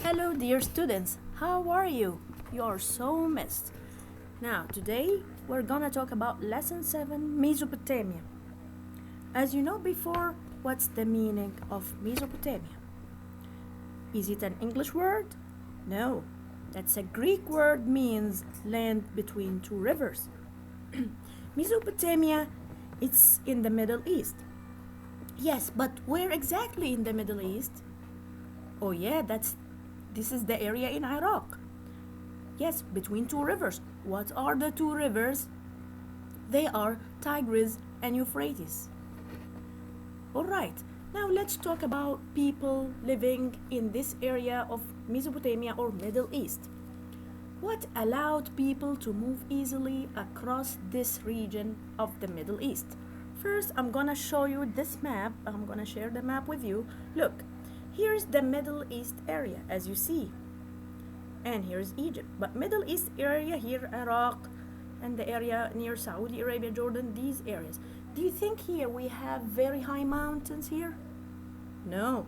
Hello, dear students. How are you? You are so missed. Now, today we're gonna talk about Lesson 7 Mesopotamia. As you know before, what's the meaning of Mesopotamia? Is it an English word? No, that's a Greek word means land between two rivers. Mesopotamia, it's in the Middle East. Yes, but where exactly in the Middle East? Oh yeah, this is the area in Iraq. Yes, between two rivers. What are the two rivers? They are Tigris and Euphrates. Alright, now let's talk about people living in this area of Mesopotamia or Middle East. What allowed people to move easily across this region of the Middle East? First, I'm gonna show you this map. I'm gonna share the map with you. Look, here's the Middle East area, as you see. And here's Egypt. But Middle East area here, Iraq, and the area near Saudi Arabia, Jordan, these areas. Do you think here we have very high mountains here? No.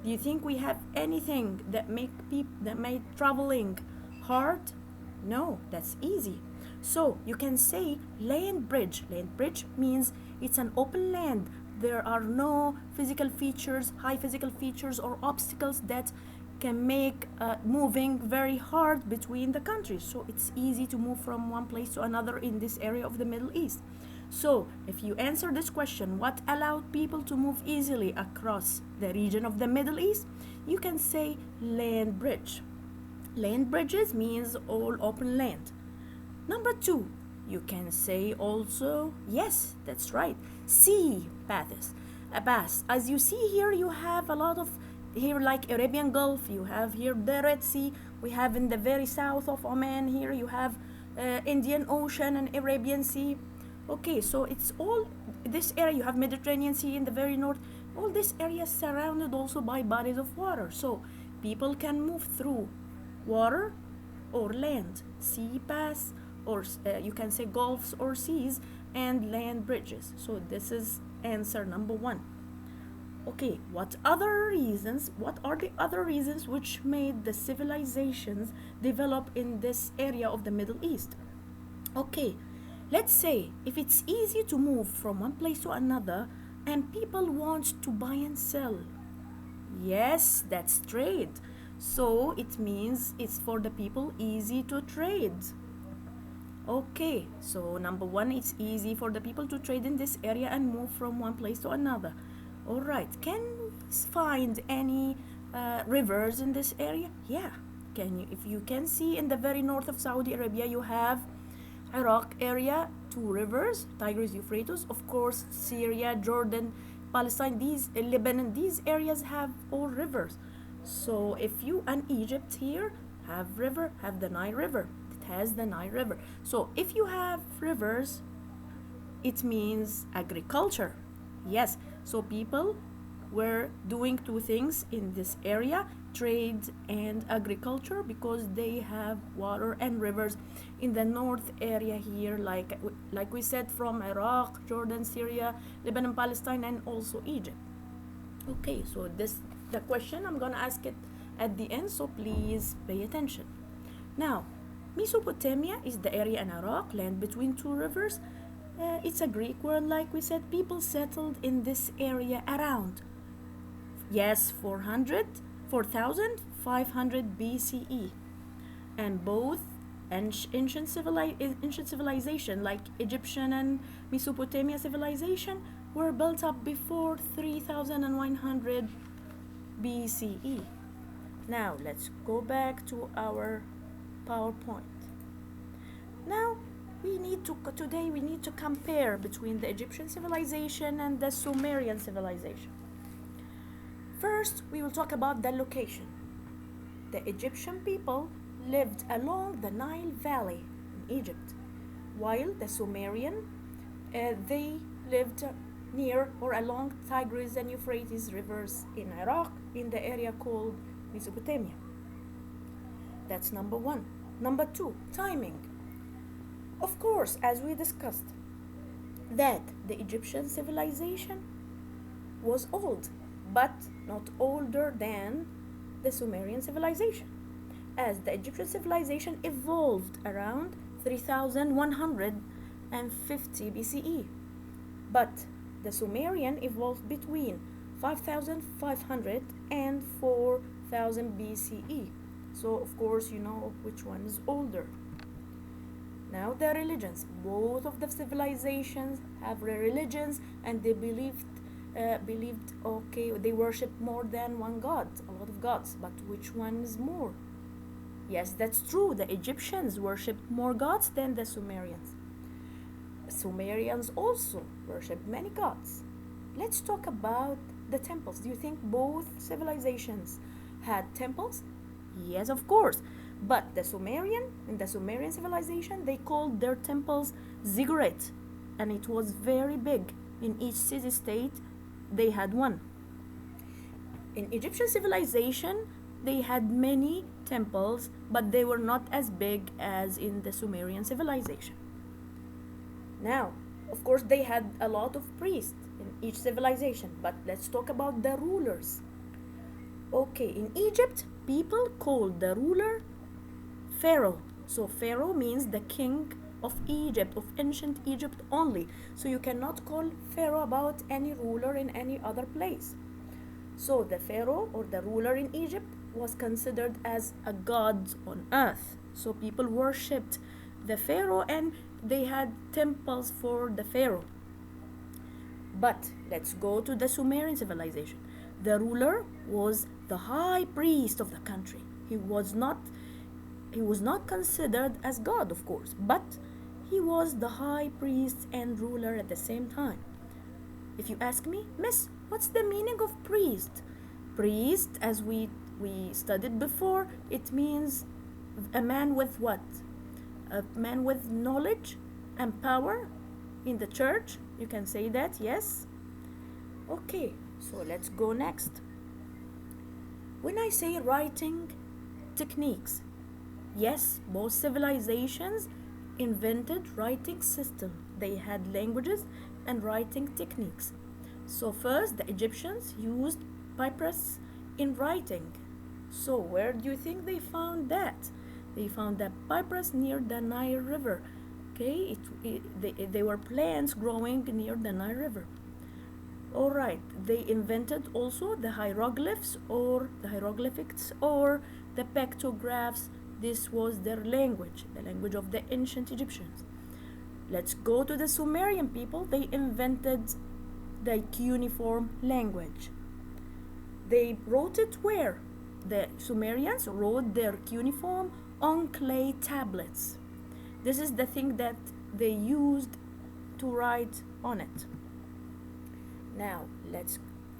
Do you think we have anything that make traveling hard? No, that's easy. So you can say land bridge. Land bridge means it's an open land. There are no physical features, high physical features or obstacles that can make moving very hard between the countries. So it's easy to move from one place to another in this area of the Middle East. So if you answer this question, what allowed people to move easily across the region of the Middle East? You can say land bridge. Land bridges means all open land. Number 2, you can say also, yes, that's right, sea paths. A path. As you see here, you have a lot of here like Arabian Gulf, you have here the Red Sea, we have in the very south of Oman here, you have Indian Ocean and Arabian Sea. Okay, so it's all this area, you have Mediterranean Sea in the very north. All this area is surrounded also by bodies of water. So people can move through water or land, sea paths, or you can say gulfs or seas, and land bridges. So this is answer number 1. Okay, what are the other reasons which made the civilizations develop in this area of the Middle East? Okay, let's say if it's easy to move from one place to another and people want to buy and sell. Yes, that's trade. So it means it's for the people easy to trade. Okay, so number 1, it's easy for the people to trade in this area and move from one place to another. All right, can we find any rivers in this area? Yeah, can you? If you can see in the very north of Saudi Arabia, you have Iraq area, 2 rivers, Tigris, Euphrates. Of course, Syria, Jordan, Palestine, Lebanon, these areas have all rivers. So if you and Egypt here have the Nile River. It has the Nile River. So if you have rivers, it means agriculture. Yes, so people were doing 2 things in this area, trade and agriculture, because they have water and rivers in the north area here, like we said, from Iraq, Jordan, Syria, Lebanon, Palestine, and also Egypt. Okay, so the question I'm gonna ask it at the end, so please pay attention. Now, Mesopotamia is the area in Iraq, land between 2 rivers. It's a Greek word, like we said. People settled in this area around, yes, 4,500 BCE. And both ancient civilization, like Egyptian and Mesopotamia civilization, were built up before 3,100 BCE. Now, let's go back to our PowerPoint. Now, today we need to compare between the Egyptian civilization and the Sumerian civilization. First, we will talk about the location. The Egyptian people lived along the Nile Valley in Egypt, while the Sumerian, they lived near or along Tigris and Euphrates rivers in Iraq, in the area called Mesopotamia. That's number 1. Number 2, timing. Of course, as we discussed, that the Egyptian civilization was old, but not older than the Sumerian civilization, as the Egyptian civilization evolved around 3150 BCE, but the Sumerian evolved between 5500 and 4000 BCE. So, of course, you know which one is older. Now, the religions. Both of the civilizations have religions, and they believed, okay, they worshipped more than one god, a lot of gods, but which one is more? Yes, that's true. The Egyptians worshipped more gods than the Sumerians. Sumerians also worshipped many gods. Let's talk about the temples. Do you think both civilizations had temples? Yes, of course. But in the Sumerian civilization, they called their temples ziggurat, and it was very big. In each city-state, they had one. In Egyptian civilization, they had many temples, but they were not as big as in the Sumerian civilization. Now, of course, they had a lot of priests in each civilization, but let's talk about the rulers. Okay, in Egypt, people called the ruler Pharaoh. So Pharaoh means the king of Egypt, of ancient Egypt only. So you cannot call Pharaoh about any ruler in any other place. So the Pharaoh or the ruler in Egypt was considered as a god on earth. So people worshipped the Pharaoh and they had temples for the Pharaoh. But let's go to the Sumerian civilization. The ruler was the high priest of the country. He was not considered as God, of course, but he was the high priest and ruler at the same time. If you ask me, Miss, what's the meaning of priest? Priest, as we studied before, it means a man with what? A man with knowledge and power in the church. You can say that, yes? Okay, so let's go next. When I say writing techniques, yes, both civilizations invented writing system. They had languages and writing techniques. So first, the Egyptians used papyrus in writing. So where do you think they found that? They found that papyrus near the Nile River. Okay, they were plants growing near the Nile River. All right, they invented also the hieroglyphs or the hieroglyphics or the pictographs. This was their language, the language of the ancient Egyptians. Let's go to the Sumerian people. They invented the cuneiform language. They wrote it where? The Sumerians wrote their cuneiform on clay tablets. This is the thing that they used to write on it. Now,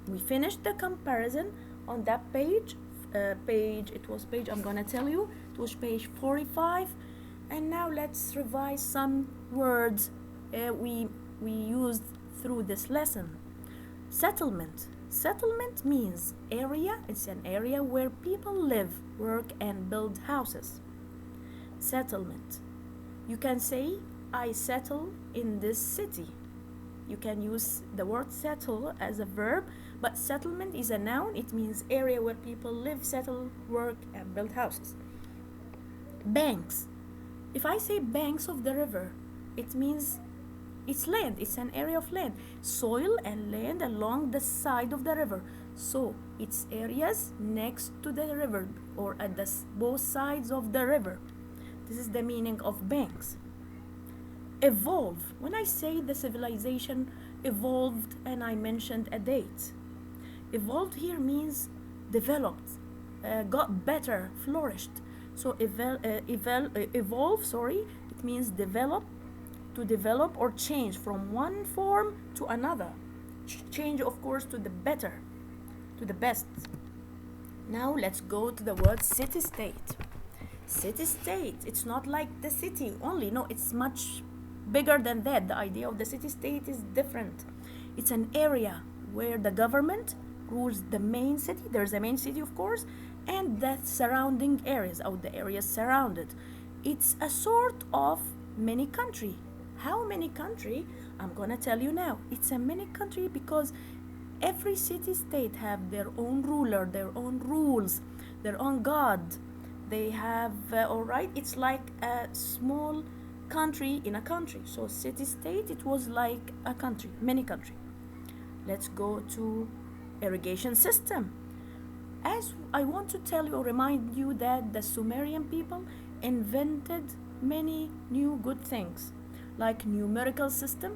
we finished the comparison on that page. I'm gonna tell you, it was page 45. And now let's revise some words we used through this lesson. Settlement. Settlement means area. It's an area where people live, work, and build houses. Settlement. You can say, I settle in this city. You can use the word settle as a verb, but settlement is a noun. It means area where people live, settle, work, and build houses. Banks. If I say banks of the river, it means it's land. It's an area of land. Soil and land along the side of the river. So it's areas next to the river or at both sides of the river. This is the meaning of banks. Evolve. When I say the civilization evolved and I mentioned a date, evolved here means developed, got better, flourished. So evolve, it means develop, to develop or change from one form to another. Change, of course, to the better, to the best. Now let's go to the word city-state. City-state, it's not like the city only. No, it's much bigger than that. The idea of the city-state is different. It's an area where the government rules the main city. There's a main city, of course, and the surrounding areas, or the areas surrounded. It's a sort of mini country. How many country? I'm gonna tell you now. It's a mini country because every city-state have their own ruler, their own rules, their own god. They have, all right, it's like a small country in a country. So city state, it was like a country, mini country. Let's go to irrigation system. As I want to tell you or remind you that the Sumerian people invented many new good things, like numerical system,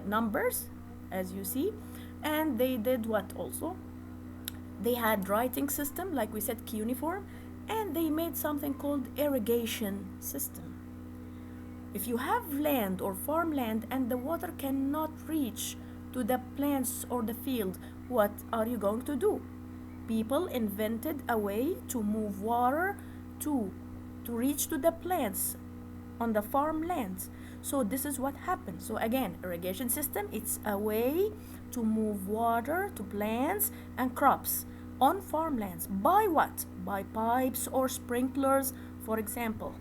numbers, as you see, and they did what also? They had writing system, like we said, cuneiform, and they made something called irrigation system. If you have land or farmland and the water cannot reach to the plants or the field, what are you going to do? People invented a way to move water to reach to the plants on the farmlands. So this is what happened. So again, irrigation system, it's a way to move water to plants and crops on farmlands. By what? By pipes or sprinklers, for example.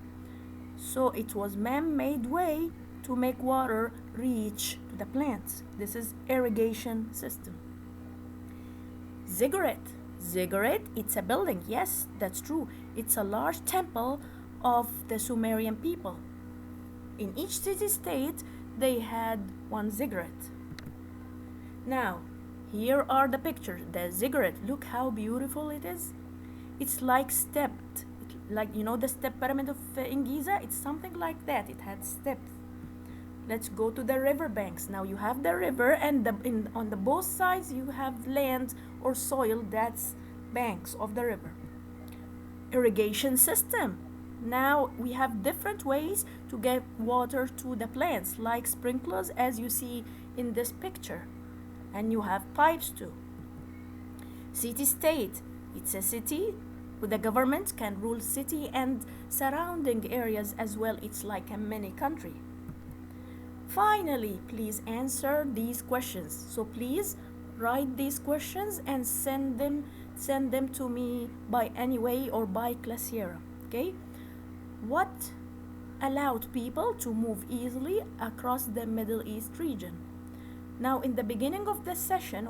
So it was man-made way to make water reach to the plants. This is irrigation system. Ziggurat. Ziggurat, it's a building. Yes, that's true. It's a large temple of the Sumerian people. In each city-state, they had one ziggurat. Now, here are the pictures. The ziggurat, look how beautiful it is. It's like stepped, like you know the step pyramid of in Giza. It's something like that. It had steps. Let's go to the river banks. Now you have the river, and on the both sides you have land or soil. That's banks of the river. Irrigation system. Now we have different ways to get water to the plants, like sprinklers, as you see in this picture. And you have pipes too. City-state. It's a city. The government can rule city and surrounding areas as well. It's like a mini country. Finally, please answer these questions. So please write these questions and send them to me by any way or by Classiera. Okay? What allowed people to move easily across the Middle East region? Now, in the beginning of this session,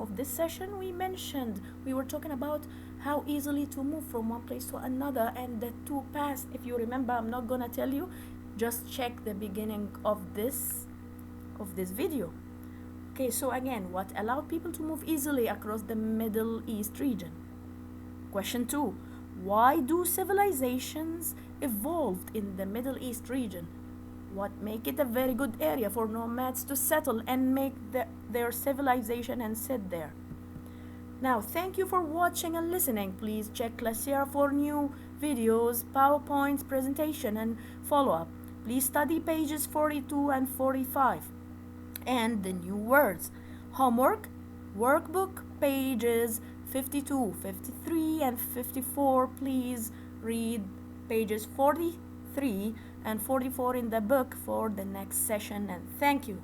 we were talking about how easily to move from one place to another and the two paths. If you remember, I'm not gonna tell you. Just check the beginning of this video. Okay, so again, what allowed people to move easily across the Middle East region? Question 2. Why do civilizations evolved in the Middle East region? What make it a very good area for nomads to settle and make their civilization and sit there? Now, thank you for watching and listening. Please check Classiera for new videos, PowerPoints, presentation, and follow-up. Please study pages 42 and 45 and the new words. Homework, workbook, pages 52, 53, and 54. Please read pages 43 and 44 in the book for the next session, and thank you.